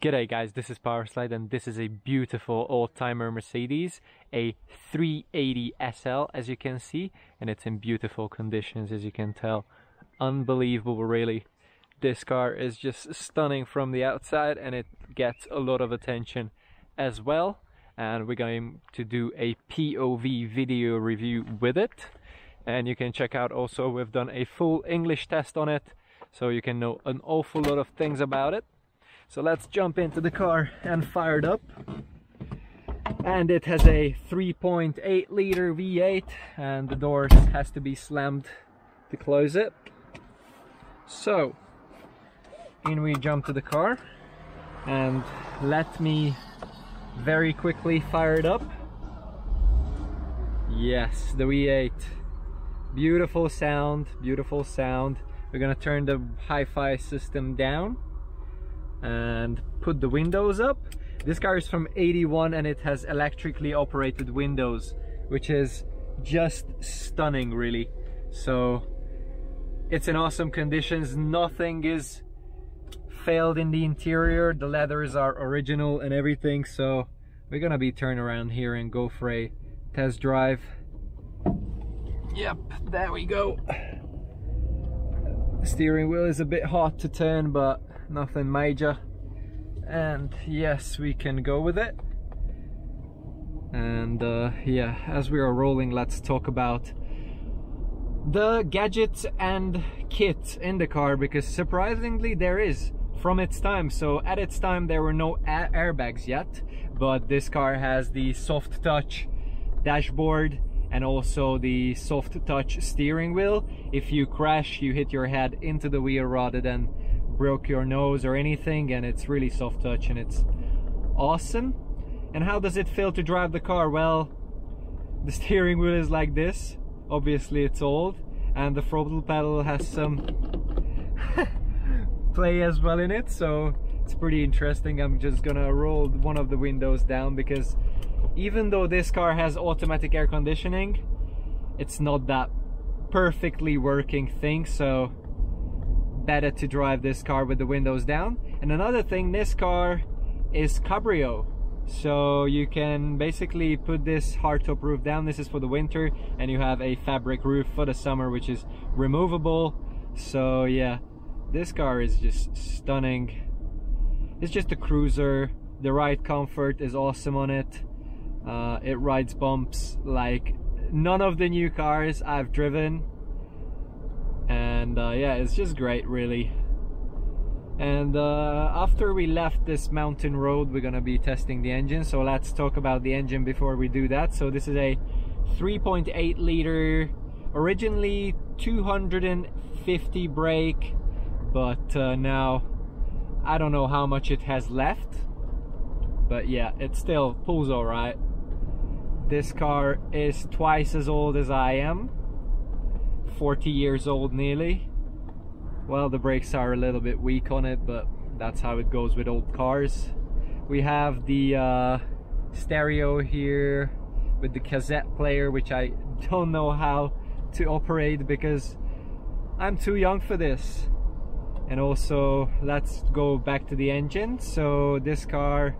G'day guys, this is Powerslide and this is a beautiful old-timer Mercedes, a 380 SL as you can see, and it's in beautiful conditions as you can tell. Unbelievable really. This car is just stunning from the outside and it gets a lot of attention as well, and we're going to do a POV video review with it. And you can check out also we've done a full English test on it, so you can know an awful lot of things about it. So let's jump into the car and fire it up. And it has a 3.8 liter V8 and the door has to be slammed to close it. So in we jump to the car and let me very quickly fire it up. Yes, the V8. Beautiful sound, beautiful sound. We're gonna turn the hi-fi system down and put the windows up. This car is from 81 and it has electrically operated windows, which is just stunning really. So it's in awesome conditions. Nothing is failed in the interior. The leathers are original and everything. So we're gonna be turned around here and go for a test drive. Yep, there we go. The steering wheel is a bit hard to turn, but nothing major. And yes, we can go with it. And yeah, as we are rolling, let's talk about the gadgets and kit in the car, because surprisingly there is from its time. So at its time there were no airbags yet, but this car has the soft touch dashboard and also the soft touch steering wheel. If you crash, you hit your head into the wheel rather than broke your nose or anything, and it's really soft touch and it's awesome. And how does it feel to drive the car? Well, the steering wheel is like this. Obviously it's old, and the throttle pedal has some play as well in it, so it's pretty interesting. I'm just gonna roll one of the windows down because even though this car has automatic air conditioning, it's not that perfectly working thing, so better to drive this car with the windows down. And another thing, this car is cabrio, so you can basically put this hardtop roof down. This is for the winter, and you have a fabric roof for the summer, which is removable. So yeah, this car is just stunning. It's just a cruiser. The ride comfort is awesome on it. It rides bumps like none of the new cars I've driven, and yeah, it's just great really. And after we left this mountain road, we're gonna be testing the engine, so let's talk about the engine before we do that. So this is a 3.8 liter, originally 250 brake, but now I don't know how much it has left, but yeah, it still pulls all right. This car is twice as old as I am, 40 years old nearly. Well, the brakes are a little bit weak on it, but that's how it goes with old cars. We have the stereo here with the cassette player, which I don't know how to operate because I'm too young for this. And also, let's go back to the engine. So this car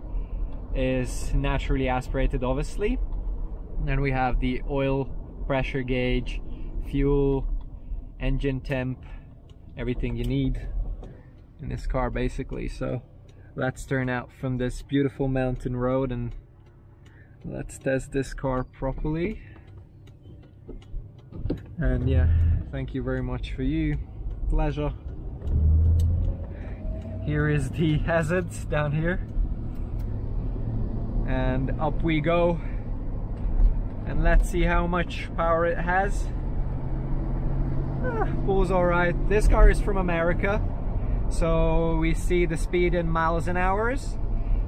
is naturally aspirated, obviously. Then we have the oil pressure gauge, fuel, engine temp, everything you need in this car basically. So let's turn out from this beautiful mountain road and let's test this car properly. And yeah, thank you very much for you. Pleasure. Here is the hazards down here, and up we go. And let's see how much power it has. Pulls all right. This car is from America, so we see the speed in miles an hour.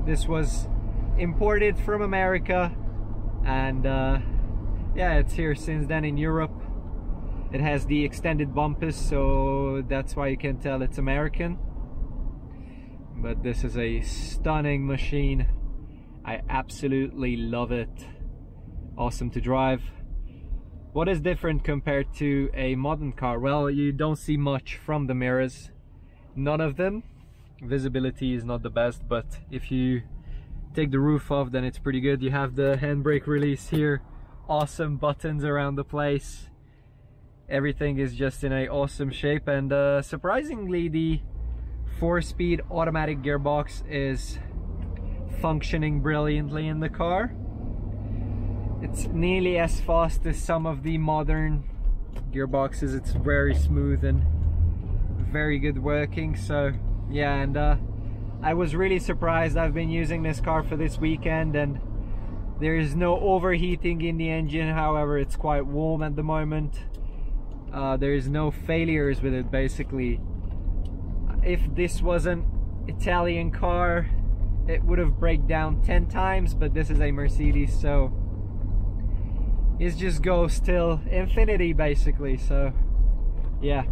This was imported from America, and yeah, it's here since then in Europe. It has the extended bumpers, so that's why you can tell it's American. But this is a stunning machine. I absolutely love it. Awesome to drive. What is different compared to a modern car? Well, you don't see much from the mirrors. None of them. Visibility is not the best, but if you take the roof off, then it's pretty good. You have the handbrake release here, awesome buttons around the place. Everything is just in a awesome shape, and surprisingly the 4-speed automatic gearbox is functioning brilliantly in the car. It's nearly as fast as some of the modern gearboxes. It's very smooth and very good working. So yeah, and I was really surprised. I've been using this car for this weekend and there is no overheating in the engine. However, it's quite warm at the moment. There is no failures with it basically. If this was an Italian car, it would have break down 10 times, but this is a Mercedes, so it just goes till infinity basically. So yeah,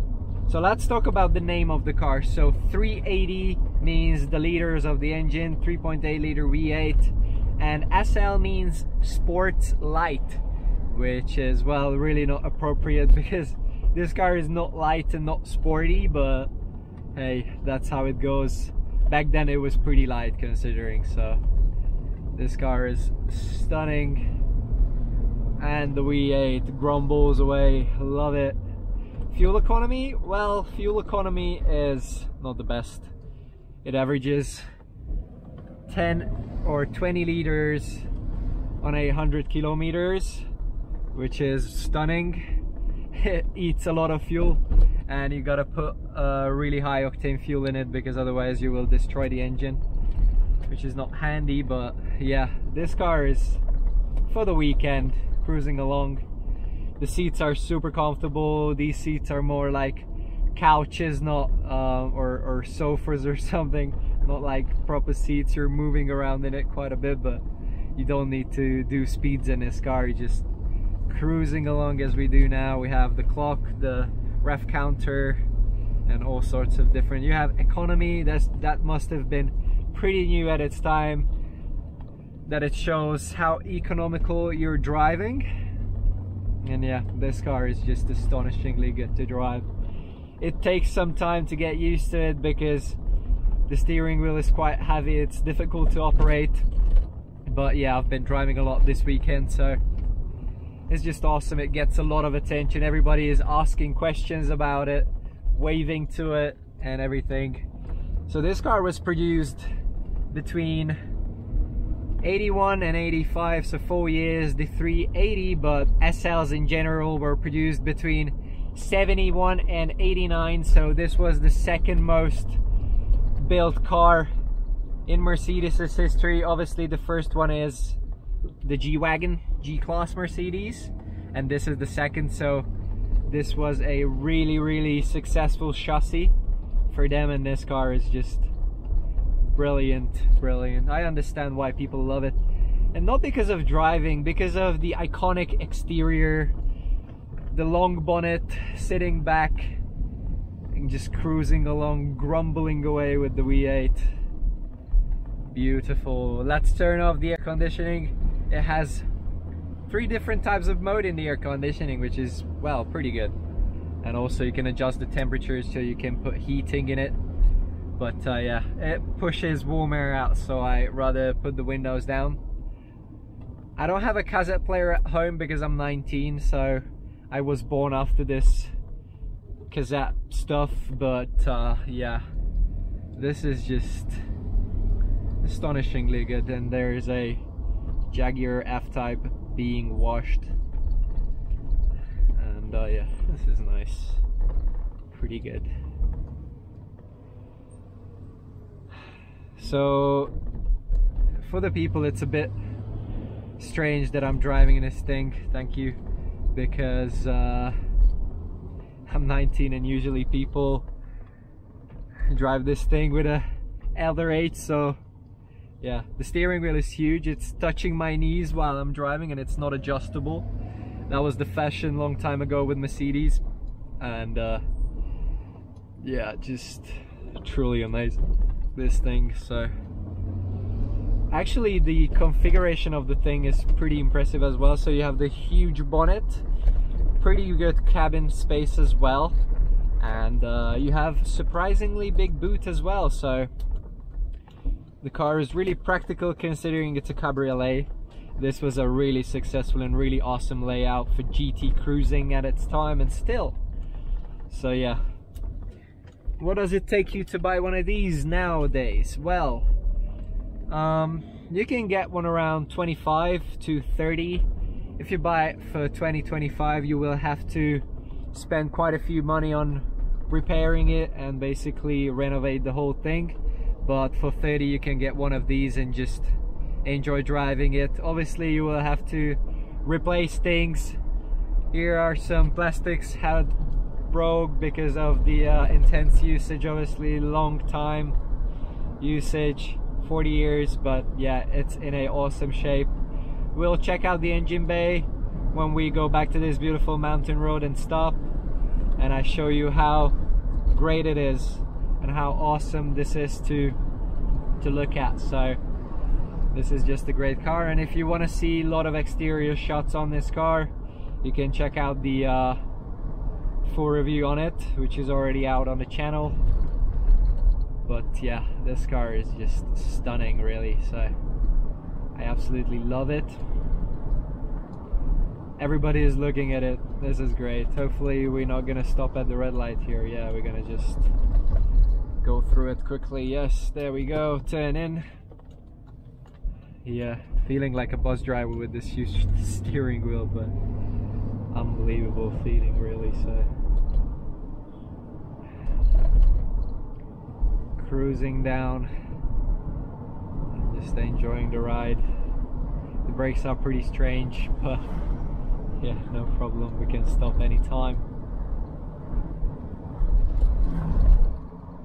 so let's talk about the name of the car. So 380 means the liters of the engine, 3.8 liter V8, and SL means sports light, which is, well, really not appropriate because this car is not light and not sporty, but hey, that's how it goes. Back then it was pretty light considering. So this car is stunning, and the V8 grumbles away. Love it. Fuel economy, well, fuel economy is not the best. It averages 10 or 20 liters on 100 kilometers, which is stunning. It eats a lot of fuel, and you gotta put really high octane fuel in it because otherwise you will destroy the engine, which is not handy. But yeah, this car is for the weekend, cruising along. The seats are super comfortable. These seats are more like couches, not or sofas or something, not like proper seats. You're moving around in it quite a bit, but you don't need to do speeds in this car. You're just cruising along as we do now. We have the clock, the ref counter, and all sorts of different. You have economy. That must have been pretty new at its time, that it shows how economical you're driving. And yeah, this car is just astonishingly good to drive. It takes some time to get used to it because the steering wheel is quite heavy. It's difficult to operate, but yeah, I've been driving a lot this weekend, so it's just awesome. It gets a lot of attention. Everybody is asking questions about it, waving to it and everything. So this car was produced between 81 and 85, so 4 years, the 380, but SLs in general were produced between 71 and 89, so this was the second most built car in Mercedes' history. Obviously the first one is the G-Wagon, G-Class Mercedes, and this is the second, so this was a really successful chassis for them, and this car is just brilliant. I understand why people love it, and not because of driving, because of the iconic exterior, the long bonnet, sitting back and just cruising along, grumbling away with the V8. Beautiful. Let's turn off the air conditioning. It has 3 different types of mode in the air conditioning, which is, well, pretty good. And also you can adjust the temperature so you can put heating in it. But yeah, it pushes warm air out, so I rather put the windows down. I don't have a cassette player at home because I'm 19, so I was born after this cassette stuff. But yeah, this is just astonishingly good. And there is a Jaguar F-Type being washed, and yeah, this is nice, pretty good. So for the people, it's a bit strange that I'm driving in this thing, thank you, because I'm 19 and usually people drive this thing with a elder age. So yeah, the steering wheel is huge. It's touching my knees while I'm driving, and it's not adjustable. That was the fashion long time ago with Mercedes, and yeah, just truly amazing, this thing. So actually the configuration of the thing is pretty impressive as well. So you have the huge bonnet, pretty good cabin space as well, and you have surprisingly big boot as well, so the car is really practical considering it's a cabriolet. This was a really successful and really awesome layout for GT cruising at its time and still. So yeah, what does it take you to buy one of these nowadays? Well, you can get one around 25 to 30. If you buy it for 20-25, you will have to spend quite a few money on repairing it and basically renovate the whole thing. But for 30 you can get one of these and just enjoy driving it. Obviously you will have to replace things. Here are some plastics had broke because of the intense usage, obviously long time usage, 40 years, but yeah, it's in a awesome shape. We'll check out the engine bay when we go back to this beautiful mountain road and stop, and I show you how great it is and how awesome this is to look at. So this is just a great car, and if you want to see a lot of exterior shots on this car, you can check out the full review on it, which is already out on the channel. But yeah, this car is just stunning really, so I absolutely love it. Everybody is looking at it. This is great. Hopefully we're not gonna stop at the red light here. Yeah, we're gonna just go through it quickly. Yes, there we go, turn in. Yeah, feeling like a bus driver with this huge steering wheel, but unbelievable feeling really. So cruising down, just enjoying the ride. The brakes are pretty strange, but yeah, no problem, we can stop anytime.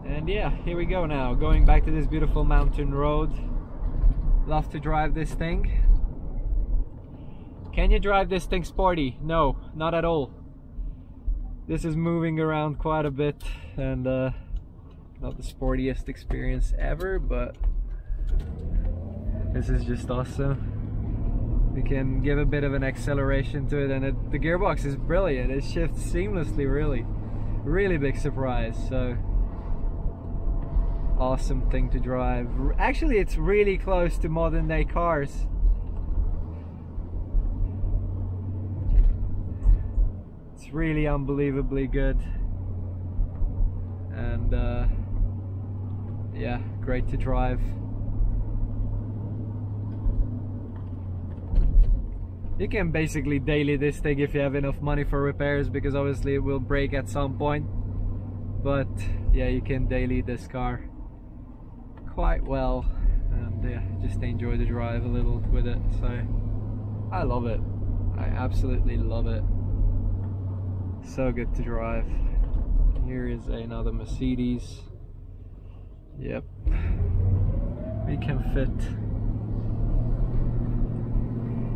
And yeah, here we go now, going back to this beautiful mountain road. Love to drive this thing. Can you drive this thing sporty? No, not at all. This is moving around quite a bit, and not the sportiest experience ever, but this is just awesome. We can give a bit of an acceleration to it, and the gearbox is brilliant. It shifts seamlessly, really big surprise. So awesome thing to drive. Actually, it's really close to modern day cars. It's really unbelievably good, and yeah, great to drive. You can basically daily this thing if you have enough money for repairs, because obviously it will break at some point, but yeah, you can daily this car quite well, and yeah, just enjoy the drive a little with it. So I love it. I absolutely love it. So good to drive. Here is another Mercedes. Yep, we can fit.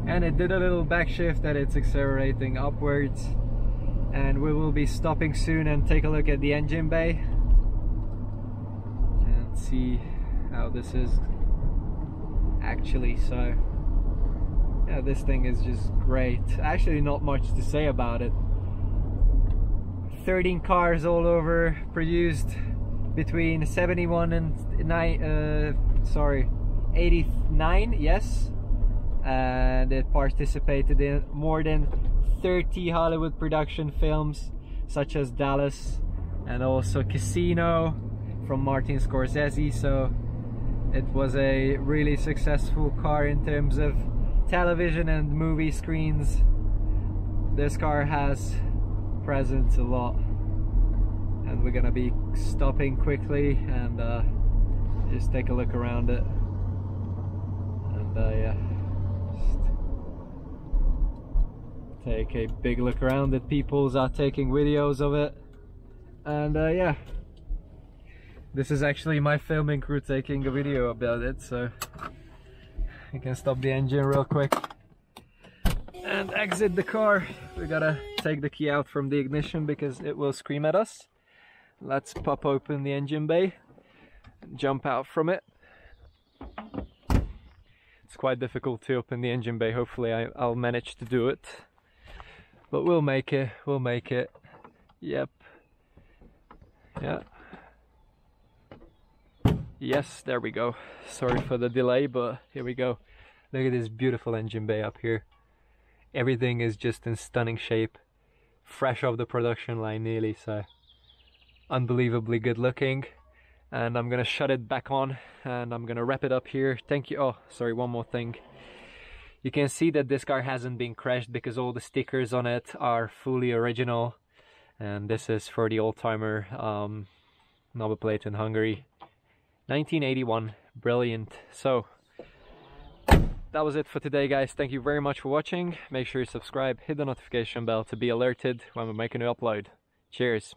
And it did a little back shift that it's accelerating upwards, and we will be stopping soon and take a look at the engine bay and see how this is actually. So yeah, this thing is just great. Actually not much to say about it. 13 cars all over, produced between 71 and 89, yes, and it participated in more than 30 Hollywood production films such as Dallas and also Casino from Martin Scorsese. So it was a really successful car in terms of television and movie screens. This car has presence a lot, and we're gonna be stopping quickly and just take a look around it, and yeah, just take a big look around it. Peoples are taking videos of it, and yeah, this is actually my filming crew taking a video about it, so you can stop the engine real quick and exit the car. We gotta take the key out from the ignition because it will scream at us. Let's pop open the engine bay and jump out from it. It's quite difficult to open the engine bay. Hopefully I'll manage to do it, but we'll make it. Yep, Yeah. Yes, there we go. Sorry for the delay, but here we go. Look at this beautiful engine bay up here. Everything is just in stunning shape. Fresh off the production line nearly, so unbelievably good looking. And I'm gonna shut it back on and I'm gonna wrap it up here. Thank you. Oh, sorry, one more thing. You can see that this car hasn't been crashed because all the stickers on it are fully original. And this is for the old-timer number plate in Hungary. 1981, brilliant. So that was it for today, guys. Thank you very much for watching. Make sure you subscribe, hit the notification bell to be alerted when we're making an upload. Cheers.